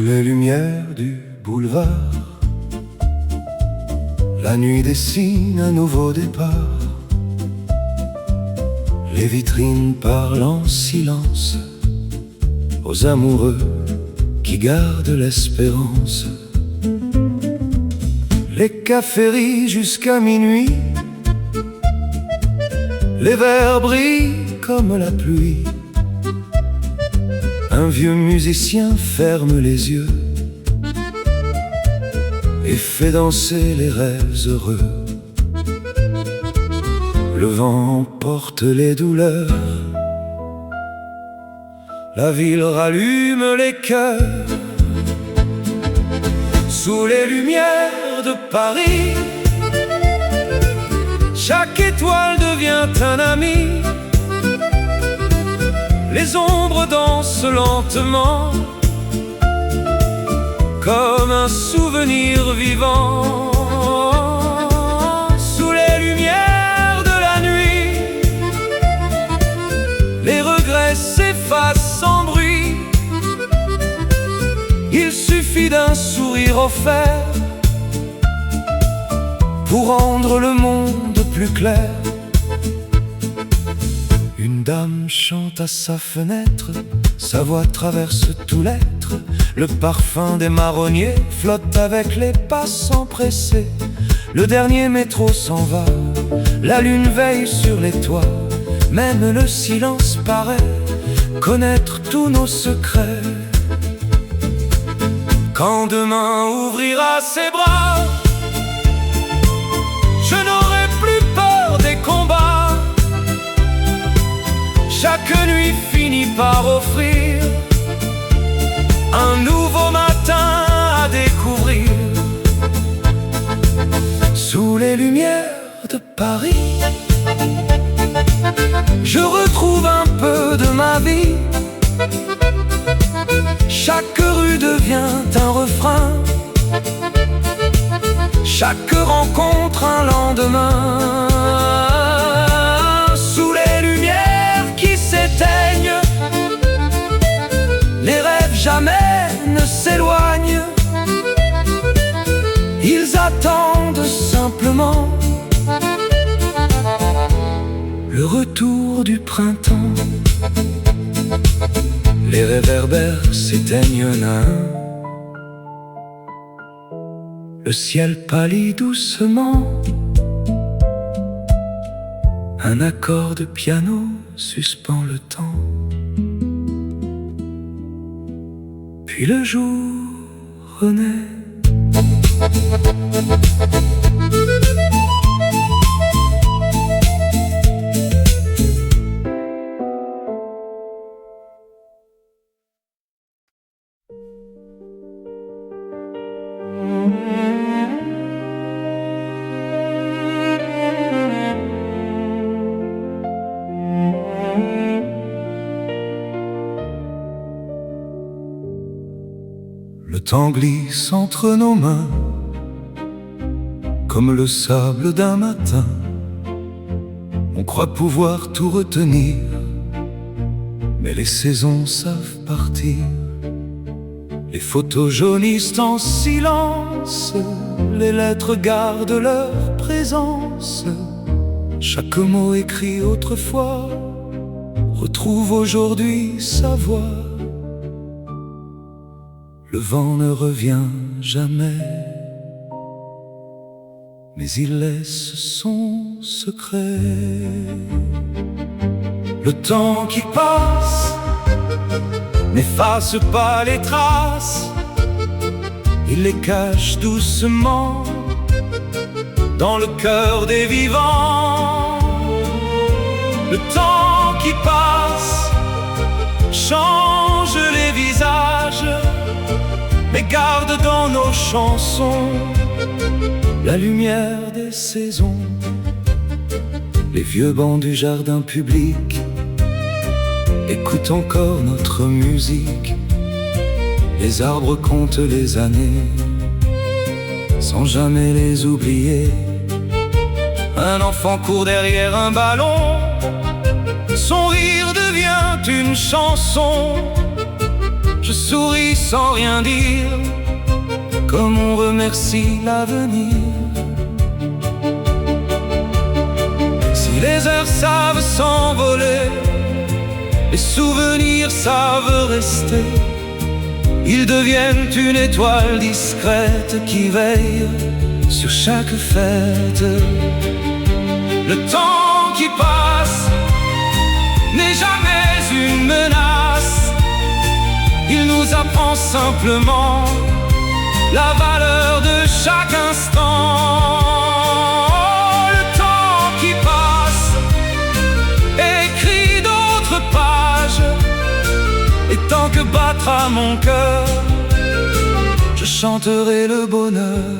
les lumières du boulevard, la nuit dessine un nouveau départ. Les vitrines parlent en silence aux amoureux qui gardent l'espérance. Les cafés rient jusqu'à minuit, les verres brillent comme la pluie. Un vieux musicien ferme les yeux et fait danser les rêves heureux. Le vent emporte les douleurs, la ville rallume les cœurs. Sous les lumières de Paris, chaque étoile devient un ami. Les ombres dansent lentement, comme un souvenir vivant. Sous les lumières de la nuit, les regrets s'effacent sans bruit. Il suffit d'un sourire offert pour rendre le monde plus clair. Une dame chante à sa fenêtre, sa voix traverse tout l'être. Le parfum des marronniers flotte avec les passants pressés. Le dernier métro s'en va, la lune veille sur les toits. Même le silence paraît connaître tous nos secrets. Quand demain ouvrira ses bras, je n'aurai plus peur des combats. Chaque nuit finit par offrir un nouveau matin à découvrir. Sous les lumières de Paris, je retrouve un peu de ma vie. Chaque rue devient un refrain, chaque rencontre un lendemain. Sous les lumières qui s'éteignent, les rêves jamais ne s'éloignent. Ils attendent simplement le retour du printemps. Les réverbères s'éteignent un à un. Le ciel pâlit doucement. Un accord de piano suspend le temps. Puis le jour renaît. Le temps glisse entre nos mains, comme le sable d'un matin. On croit pouvoir tout retenir, mais les saisons savent partir. Les photos jaunissent en silence, les lettres gardent leur présence. Chaque mot écrit autrefois retrouve aujourd'hui sa voix. Le vent ne revient jamais, mais il laisse son secret. Le temps qui passe n'efface pas les traces, il les cache doucement dans le cœur des vivants. Le temps qui passe change les visages, mais garde dans nos chansons la lumière des saisons. Les vieux bancs du jardin public écoutent encore notre musique. Les arbres comptent les années sans jamais les oublier. Un enfant court derrière un ballon, son rire devient une chanson. Je souris sans rien dire, comme on remercie l'avenir. Si les heures savent s'envoler, les souvenirs savent rester, ils deviennent une étoile discrète qui veille sur chaque fête. Le temps qui passe n'est jamais une menace, il nous apprend simplement la valeur de chaque instant. Le temps qui passe écrit d'autres pages, et tant que battra mon cœur, je chanterai le bonheur.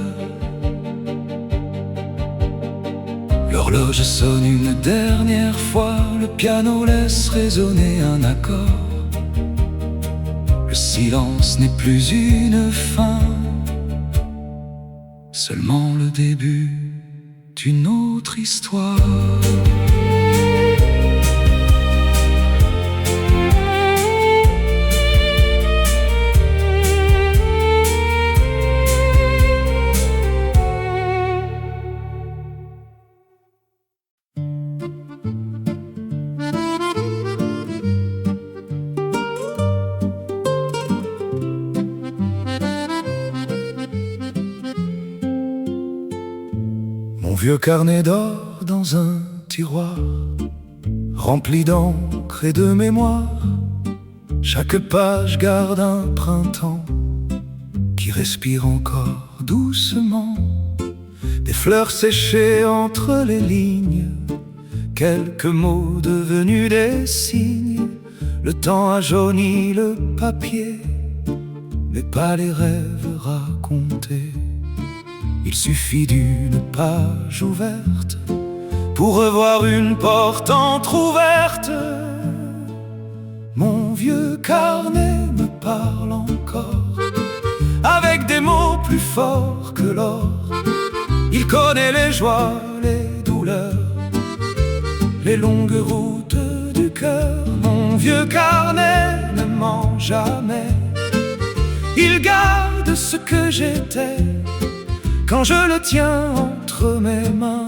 L'horloge sonne une dernière fois, le piano laisse résonner un accord. Le silence n'est plus une fin, seulement le début d'une autre histoire. Mon vieux carnet d'or dans un tiroir, rempli d'encre et de mémoire. Chaque page garde un printemps qui respire encore doucement. Des fleurs séchées entre les lignes, quelques mots devenus des signes. Le temps a jauni le papier, mais pas les rêves racontés. Il suffit d'une page ouverte pour revoir une porte entr'ouverte. Mon vieux carnet me parle encore, avec des mots plus forts que l'or. Il connaît les joies, les douleurs, les longues routes du cœur. Mon vieux carnet ne ment jamais, il garde ce que j'étais. Quand je le tiens entre mes mains,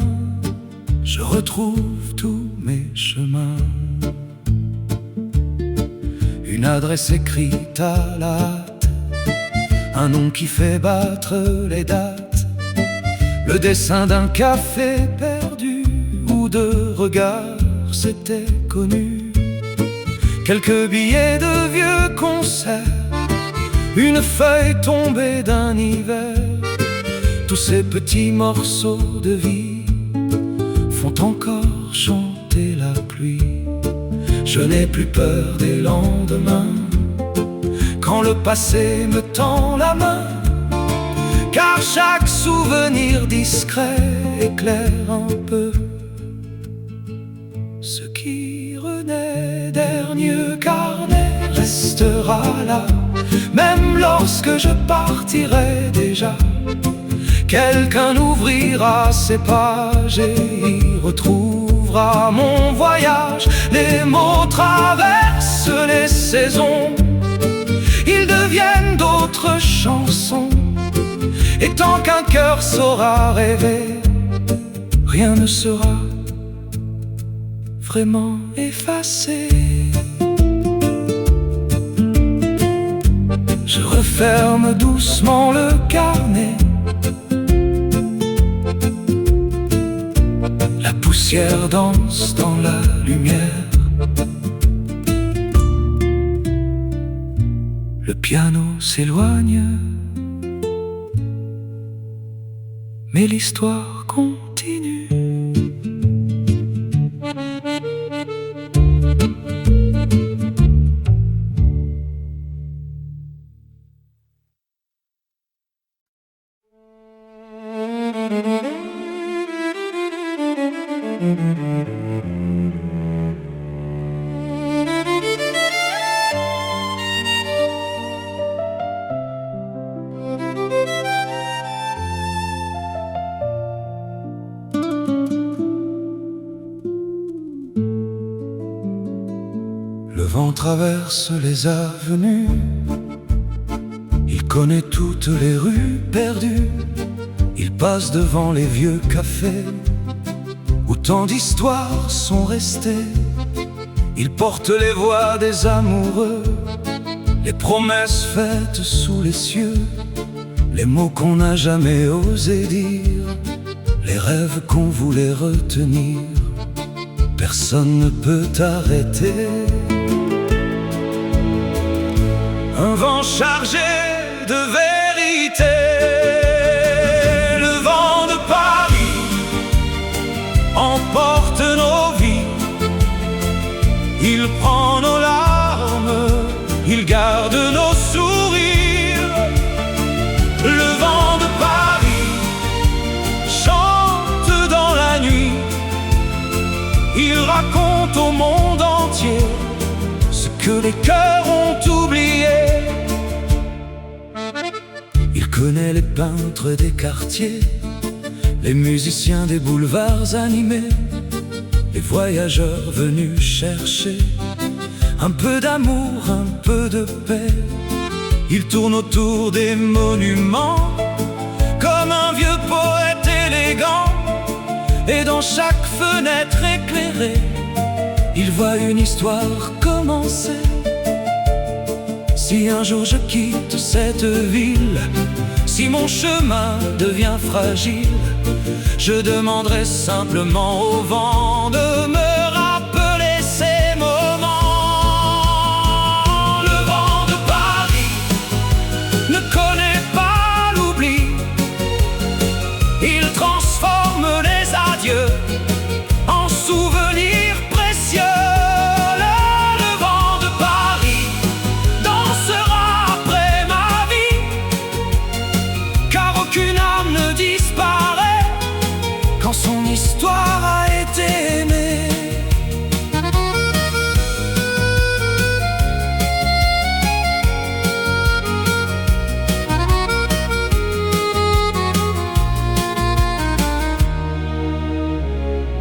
je retrouve tous mes chemins. Une adresse écrite à la hâte, un nom qui fait battre les dates, le dessin d'un café perdu où deux regards s'étaient connus. Quelques billets de vieux concerts, une feuille tombée d'un hiver. Tous ces petits morceaux de vie font encore chanter la pluie. Je n'ai plus peur des lendemains quand le passé me tend la main, car chaque souvenir discret éclaire un peu ce qui renaît. Dernier carnet restera là, même lorsque je partirai déjà. Quelqu'un ouvrira ses pages et y retrouvera mon voyage. Les mots traversent les saisons, ils deviennent d'autres chansons. Et tant qu'un cœur saura rêver, rien ne sera vraiment effacé. Je referme doucement le carnet, la poussière danse dans la lumière. Le piano s'éloigne, mais l'histoire continue. Le vent traverse les avenues connaît toutes les rues perdues. Il passe devant les vieux cafés où tant d'histoires sont restées. Il porte les voix des amoureux, les promesses faites sous les cieux, les mots qu'on n'a jamais osé dire, les rêves qu'on voulait retenir. Personne ne peut arrêter un vent chargé de vérité. Le vent de Paris emporte nos vies. Il prend nos larmes, il garde nos sourires. Le vent de Paris chante dans la nuit. Il raconte au monde entier ce que les cœurs ont oublié. Il connaît les peintres des quartiers, les musiciens des boulevards animés, les voyageurs venus chercher un peu d'amour, un peu de paix. Il tourne autour des monuments comme un vieux poète élégant. Et dans chaque fenêtre éclairée, il voit une histoire commencer. Si un jour je quitte cette ville, si mon chemin devient fragile, je demanderai simplement au vent de me rappeler ces moments. Le vent de Paris ne connaît pas l'oubli. Il transforme les adieux en souvenirs précieux. Le vent de Paris dansera après ma vie, car aucune âme ne disparaît quand son histoire a été aimée.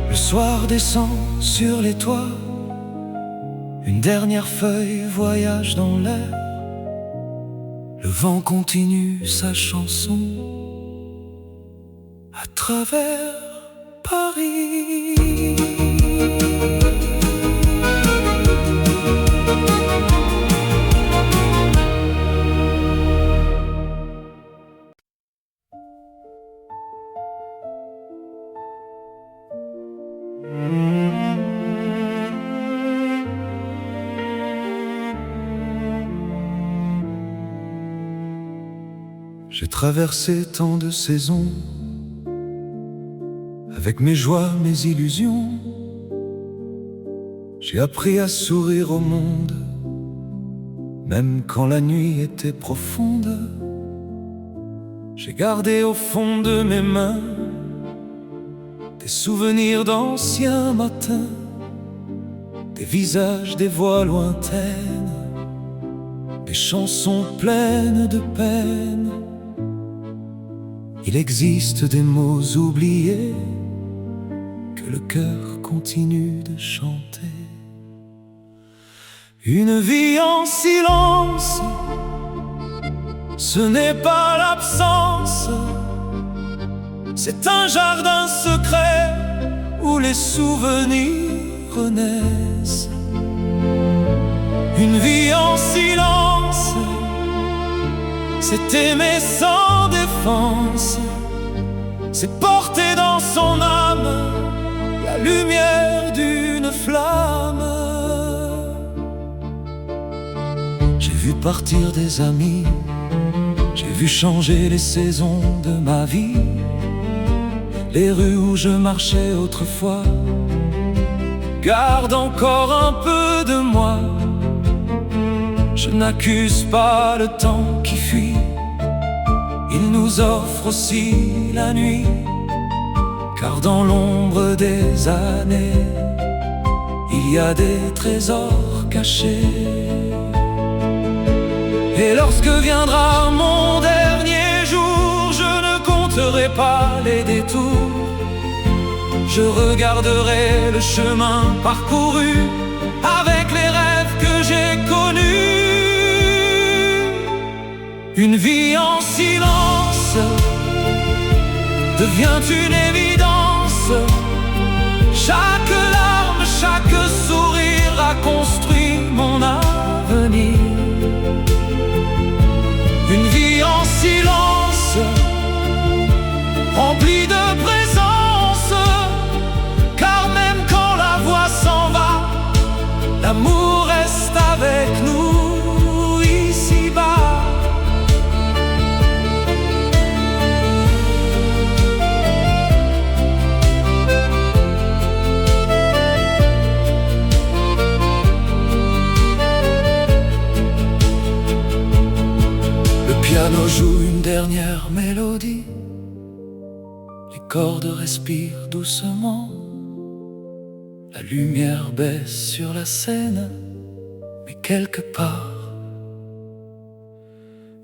Le soir descend sur les toits, une dernière feuille voyage dans l'air. Le vent continue sa chanson à travers Paris. J'ai traversé tant de saisons, avec mes joies, mes illusions. J'ai appris à sourire au monde, même quand la nuit était profonde. J'ai gardé au fond de mes mains des souvenirs d'anciens matins, des visages, des voix lointaines, des chansons pleines de peine. Il existe des mots oubliés que le cœur continue de chanter. Une vie en silence, ce n'est pas l'absence, c'est un jardin secret où les souvenirs renaissent. Une vie en silence, c'est aimer sans défense, c'est porter dans son âme la lumière d'une flamme. J'ai vu partir des amis, j'ai vu changer les saisons de ma vie. Les rues où je marchais autrefois gardent encore un peu de moi. Je n'accuse pas le temps qui fuit, il nous offre aussi la nuit, car dans l'ombre des années, il y a des trésors cachés. Et lorsque viendra mon dernier jour, je ne compterai pas les détours. Je regarderai le chemin parcouru avec les rêves que j'ai connus. Une vie en silence devient une évidence. Chaque larme, chaque sourire a construit mon avenir. Une vie en silence, remplie de présence, car même quand la voix s'en va, l'amour reste avec nous ici-bas. Le piano joue une dernière mélodie. Les cordes respirent doucement. La lumière baisse sur la scène, mais quelque part,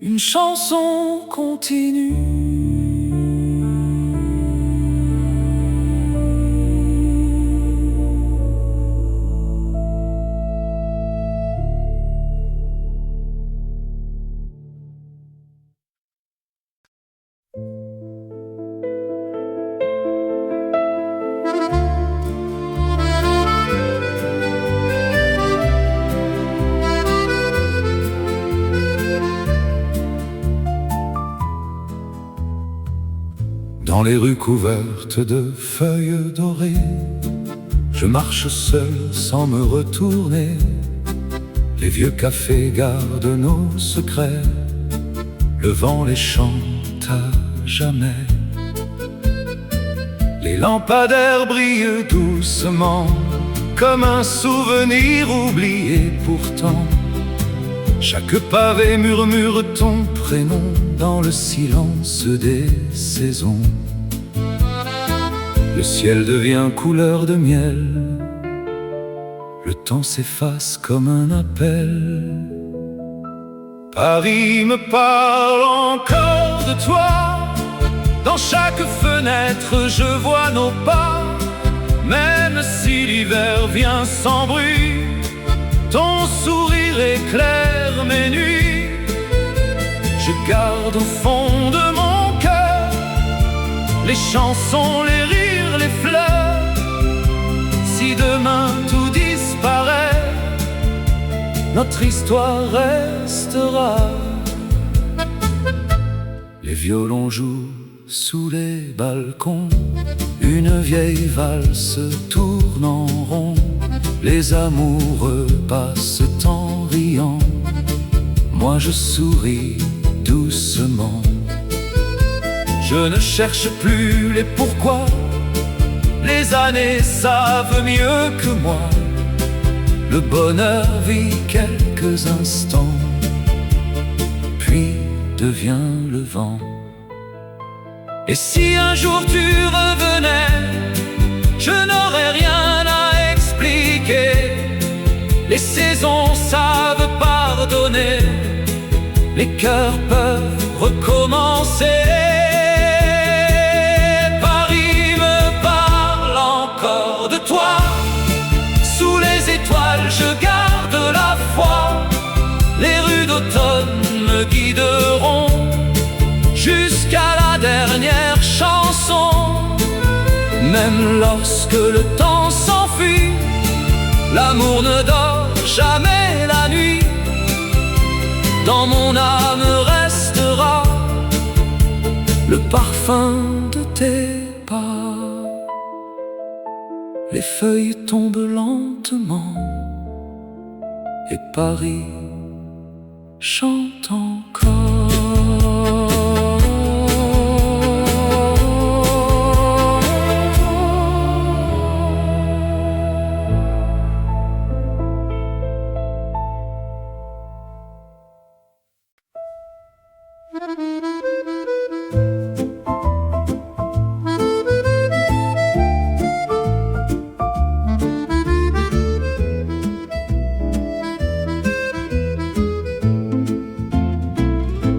une chanson continue. Dans les rues couvertes de feuilles dorées, je marche seul sans me retourner. Les vieux cafés gardent nos secrets, le vent les chante à jamais. Les lampadaires brillent doucement, comme un souvenir oublié pourtant. Chaque pavé murmure ton prénom dans le silence des saisons. Le ciel devient couleur de miel, le temps s'efface comme un appel. Paris me parle encore de toi, dans chaque fenêtre je vois nos pas. Même si l'hiver vient sans bruit, ton sourire éclaire mes nuits. Je garde au fond de mon cœur les chansons, les rires, les fleurs. Si demain tout disparaît, notre histoire restera. Les violons jouent sous les balcons, une vieille valse tourne en rond. Les amoureux passent en riant, moi je souris doucement. Je ne cherche plus les pourquoi, les années savent mieux que moi. Le bonheur vit quelques instants, puis devient le vent. Et si un jour tu revenais, je n'aurais rien à expliquer. Les saisons savent pardonner, les cœurs peuvent recommencer. Paris me parle encore de toi, sous les étoiles je garde la foi. Les rues d'automne me guideront jusqu'à la dernière chanson. Même lorsque le temps s'enfuit, l'amour ne dort jamais la nuit. Dans mon âme restera le parfum de tes pas. Les feuilles tombent lentement et Paris chante encore.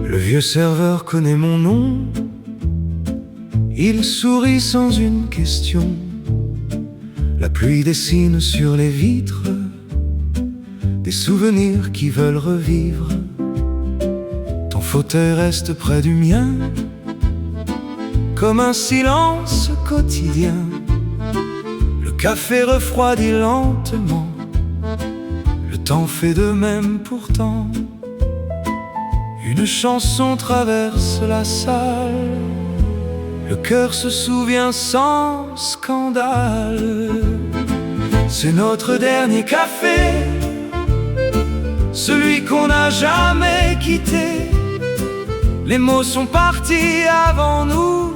Le vieux serveur connaît mon nom, il sourit sans une question. La pluie dessine sur les vitres des souvenirs qui veulent revivre. Ton fauteuil reste près du mien, comme un silence quotidien. Le café refroidit lentement, le temps fait de même pourtant. Une chanson traverse la salle, le cœur se souvient sans scandale. C'est notre dernier café, celui qu'on n'a jamais quitté. Les mots sont partis avant nous,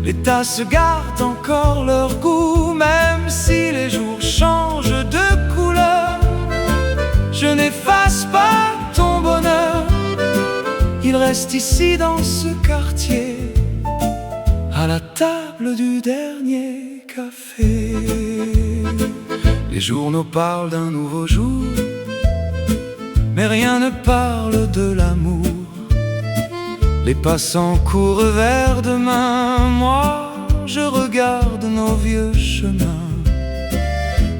les tasses gardent encore leur goût. Même si les jours changent de couleur, je n'efface pas ton bonheur. Il reste ici dans ce quartier, à la table du dernier café. Les journaux parlent d'un nouveau jour, mais rien ne parle de l'amour. Les passants courent vers demain, moi je regarde nos vieux chemins.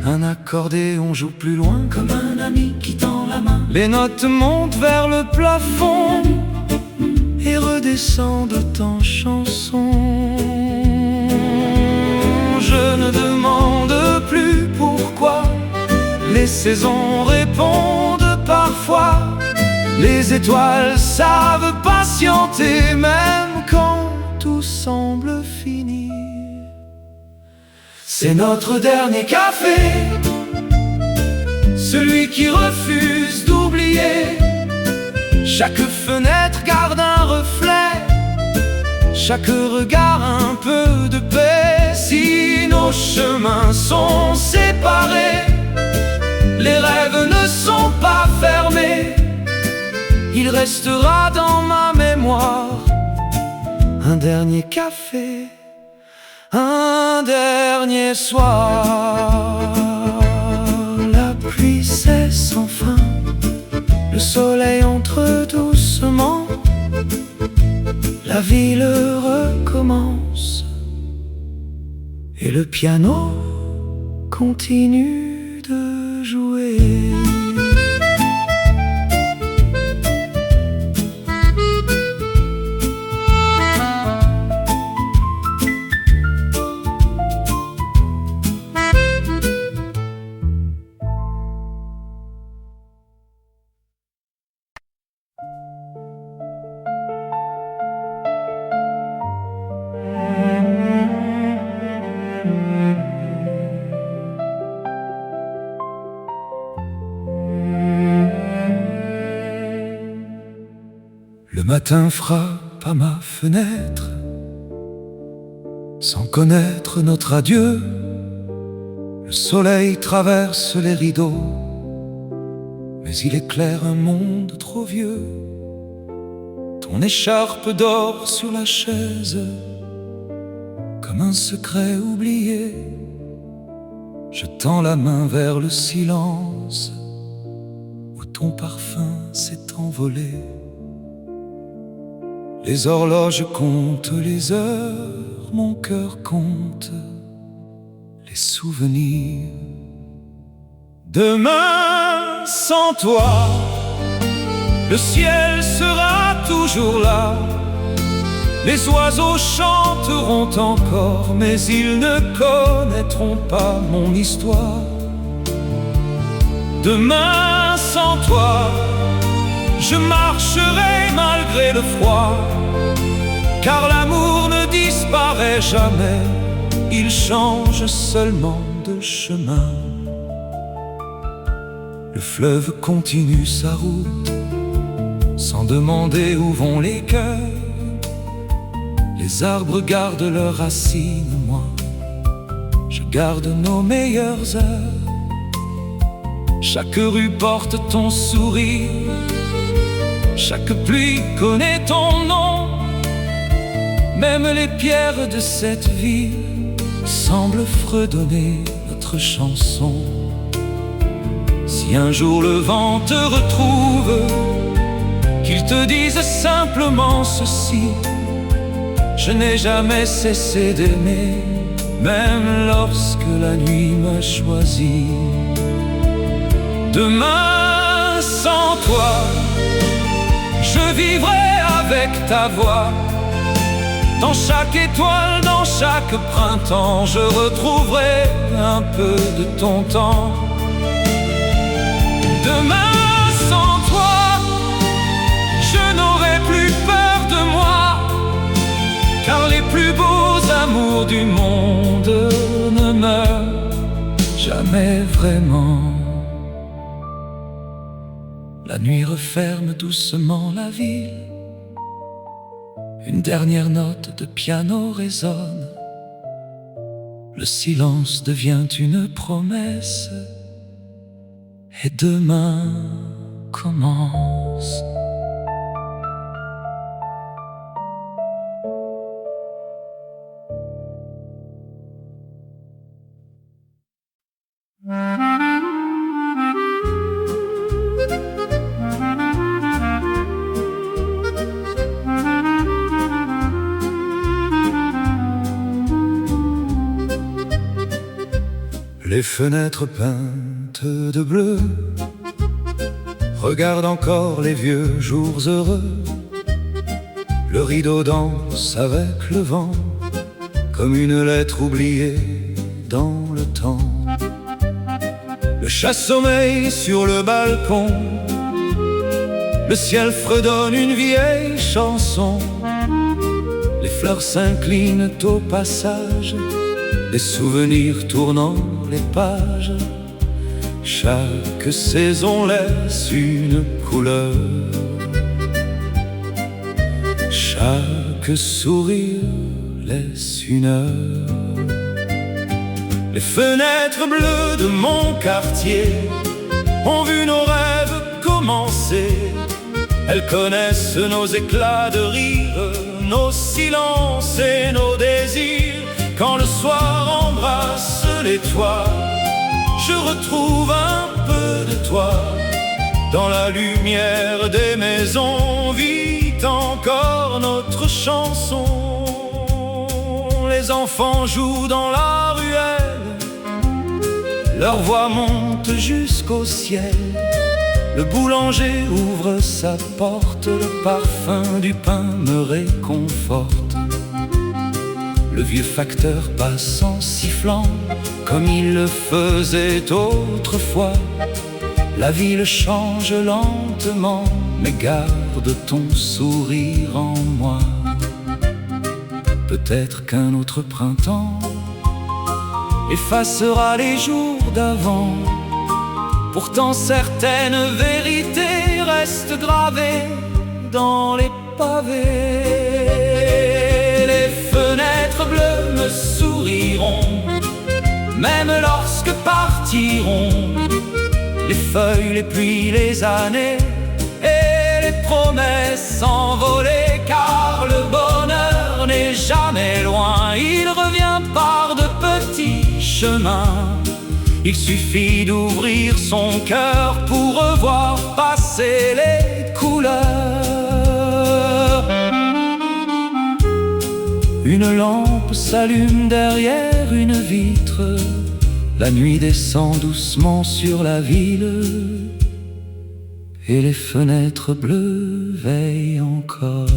Un accordéon joue plus loin, comme un ami qui tend la main. Les notes montent vers le plafond et redescendent en chanson. Je ne demande plus pourquoi, les saisons répondent parfois. Les étoiles savent patienter, même quand tout semble finir. C'est notre dernier café, celui qui refuse d'oublier. Chaque fenêtre garde un reflet, chaque regard un peu de paix. Si nos chemins sont séparés, les rêves ne sont pas fermés. Il restera dans ma mémoire un dernier café, un dernier soir. La pluie cesse enfin, le soleil entre doucement, la ville recommence et le piano continue de jouer. Le matin frappe à ma fenêtre, sans connaître notre adieu. Le soleil traverse les rideaux, mais il éclaire un monde trop vieux. Ton écharpe dort sur la chaise, comme un secret oublié. Je tends la main vers le silence, où ton parfum s'est envolé. Les horloges comptent les heures, mon cœur compte les souvenirs. Demain, sans toi, le ciel sera toujours là. Les oiseaux chanteront encore, mais ils ne connaîtront pas mon histoire. Demain, sans toi, je marcherai malgré le froid, car l'amour ne disparaît jamais, il change seulement de chemin. Le fleuve continue sa route, sans demander où vont les cœurs. Les arbres gardent leurs racines, moi, je garde nos meilleures heures. Chaque rue porte ton sourire, chaque pluie connaît ton nom. Même les pierres de cette ville semblent fredonner notre chanson. Si un jour le vent te retrouve, qu'il te dise simplement ceci: je n'ai jamais cessé d'aimer, même lorsque la nuit m'a choisi. Demain, sans toi, Je vivrai avec ta voix. Dans chaque étoile, dans chaque printemps, je retrouverai un peu de ton temps. Demain sans toi, je n'aurai plus peur de moi, car les plus beaux amours du monde ne meurent jamais vraiment. La nuit referme doucement la ville. Une dernière note de piano résonne. Le silence devient une promesse. Et demain commence. Les fenêtres peintes de bleu regardent encore les vieux jours heureux. Le rideau danse avec le vent, comme une lettre oubliée dans le temps. Le chat-sommeil sur le balcon, le ciel fredonne une vieille chanson. Les fleurs s'inclinent au passage, des souvenirs tournant les pages. Chaque saison laisse une couleur, chaque sourire laisse une heure. Les fenêtres bleues de mon quartier ont vu nos rêves commencer. Elles connaissent nos éclats de rire, nos silences et nos désirs. Quand le soir embrasse les toits, je retrouve un peu de toi. Dans la lumière des maisons vit encore notre chanson. Les enfants jouent dans la ruelle, leur voix monte jusqu'au ciel. Le boulanger ouvre sa porte, le parfum du pain me réconforte. Le vieux facteur passe en sifflant, comme il le faisait autrefois. La ville change lentement, mais garde ton sourire en moi. Peut-être qu'un autre printemps effacera les jours d'avant. Pourtant certaines vérités restent gravées dans les pavés. Les fenêtres bleues me souriront, même lorsque partiront les feuilles, les pluies, les années et les promesses envolées. Car le bonheur n'est jamais loin, il revient par de petits chemins. Il suffit d'ouvrir son cœur pour revoir passer les couleurs. Une lampe s'allume derrière une vitre. La nuit descend doucement sur la ville, et les fenêtres bleues veillent encore.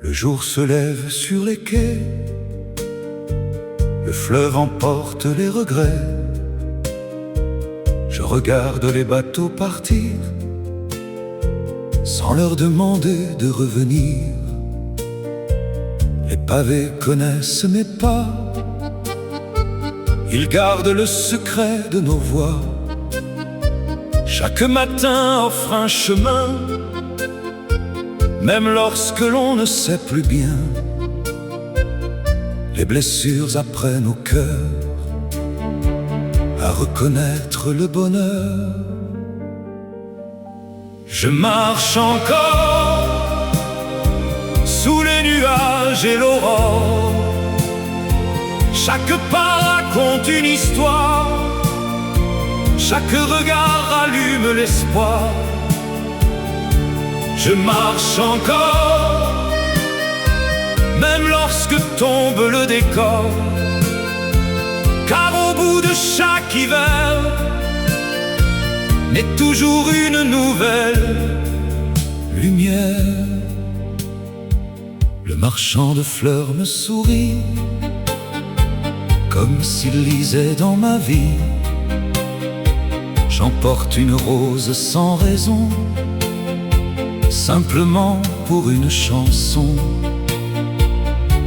Le jour se lève sur les quais, le fleuve emporte les regrets. Je regarde les bateaux partir, sans leur demander de revenir. Les pavés connaissent mes pas, ils gardent le secret de nos voix. Chaque matin offre un chemin, même lorsque l'on ne sait plus bien. Les blessures apprennent au cœur à reconnaître le bonheur. Je marche encore sous les nuages et l'aurore. Chaque pas raconte une histoire, chaque regard allume l'espoir. Je marche encore, même lorsque tombe le décor, car au bout de chaque hiver naît toujours une nouvelle lumière. Le marchand de fleurs me sourit, comme s'il lisait dans ma vie. J'emporte une rose sans raison, simplement pour une chanson.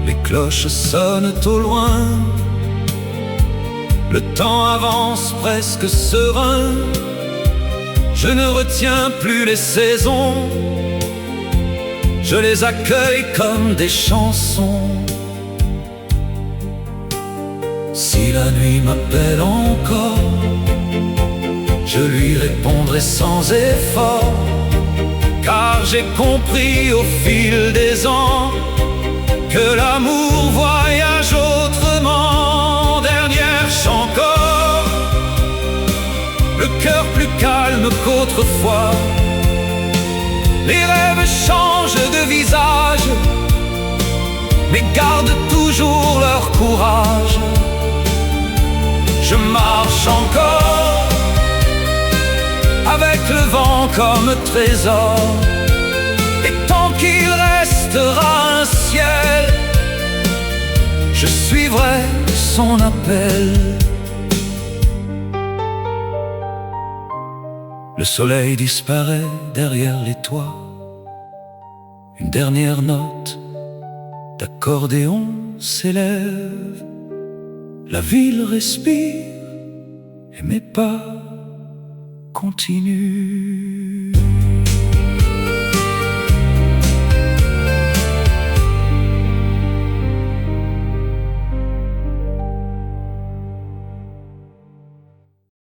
Les cloches sonnent au loin, le temps avance presque serein. Je ne retiens plus les saisons, je les accueille comme des chansons. Si la nuit m'appelle encore, je lui répondrai sans effort, car j'ai compris au fil des ans que l'amour voyage autrement. Dernière encore, le cœur plus calme qu'autrefois. Les rêves changent de visage, mais gardent toujours leur courage. Je marche encore, avec le vent comme trésor, et tant qu'il restera un ciel, je suivrai son appel. Le soleil disparaît derrière les toits, une dernière note d'accordéon s'élève. La ville respire et mes pas continuent.